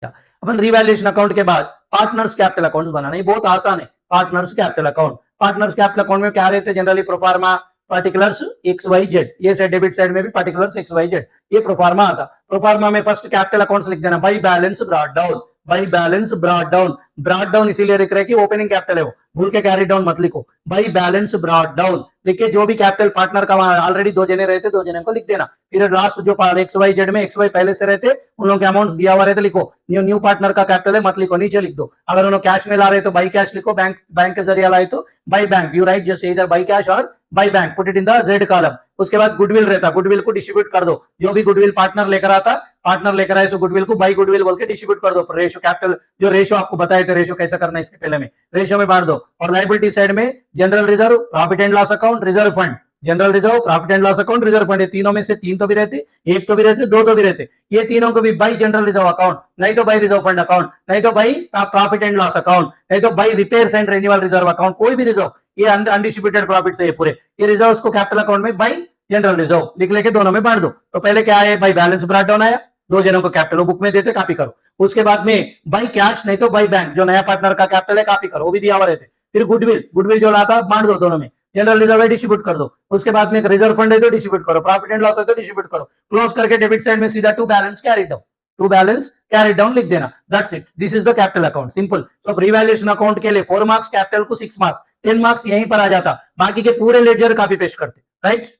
अपन revaluation account के बाद partners capital account बनाना, ये बहुत आसान है। Partners capital account, partners capital account में क्या रहते हैं generally proforma particulars X Y Z, ये साइड डेबिट साइड में भी पार्टिकुलर्स एक्स वाई जेड, ये प्रोफार्मा आता। प्रोफार्मा में फर्स्ट कैपिटल अकाउंट्स लिख देना, by balance brought down, by balance brought down, brought down इसीलिए लिख रहे हैं कि ओपनिंग कैपिटल है वो, भूल के कैरी डाउन मत लिखो, बाई बैलेंस ब्रॉट डाउन लिख के जो भी कैपिटल पार्टनर का ऑलरेडी दो जने रहते, दो जने को लिख देना। फिर लास्ट जो एक्स वाई जेड में एक्स वाई पहले से रहते उन लोगों के अमाउंट दिया हुआ रहते लिखो, न्यू पार्टनर का कैपिटल है मत लिखो, नीचे लिख दो। अगर उन्होंने कैश में ला रहे तो बाई कैश लिखो, बैंक के जरिए लाए तो by bank, you right just इधर बाई कैश और by bank, put it in the Z column. उसके बाद गुडविल रहता, गुडविल को डिस्ट्रीब्यूट कर दो, जो भी गुडविल पार्टनर लेकर आता, पार्टनर लेकर आए तो गुडविल को बाई गुडविल बोल के डिस्ट्रीब्यूट कर दो। रेशो कैपिटल जो रेशो आपको बताए थे, रेशो कैसे करना है इसके पहले में रेशो में बांट दो। और लाइबिलिटी साइड में general reserve, profit and loss account, reserve fund, general reserve, profit and loss account, reserve fund, तीनों में से तीन तो भी रहते, एक तो भी रहते, दो तो भी रहते, ये तीनों को भी बाई जनरल रिजर्व अकाउंट, नहीं तो बाई रिजर्व फंड अकाउंट, नहीं तो by profit and loss account, नहीं तो by repairs and renewal reserve account, कोई भी रिजर्व, ये अनडिस्ट्रीब्यूटेड प्रॉफिट है पूरे, ये रिजर्व को कैपिटल अकाउंट में बाई जनरल रिजर्व लिख लेके दोनों में बांट दो। तो पहले क्या है, बाई बैलेंस ब्रॉट डाउन आया, दो जनों को कैपिटल बुक में देते, कॉपी करो। उसके बाद में बाई कैश नहीं तो बाई बैंक, जो नया पार्टनर का कैपिटल है कॉपी करो, वो भी दिया हुआ रहते। फिर गुडविल, गुडविल जो लाता बांट दो दोनों में, जनरल रिजर्व है डिस्ट्रीब्यूट कर दो। उसके बाद में रिजर्व फंड है तो डिस्ट्रीब्यूट करो, प्रॉफिट एंड लॉस है तो डिस्ट्रीब्यूट करो। क्लोज करके डेबिट साइड में सीधा to balance carry down, to balance carry down लिख देना, that's it, this is the capital account, simple. तो रिवैल्यूएशन अकाउंट के लिए 4 मार्क्स, कैपिटल को 6 मार्क्स, 10 मार्क्स यहीं पर आ जाता, बाकी के पूरे लेजर कॉपी पेस्ट करते, राइट।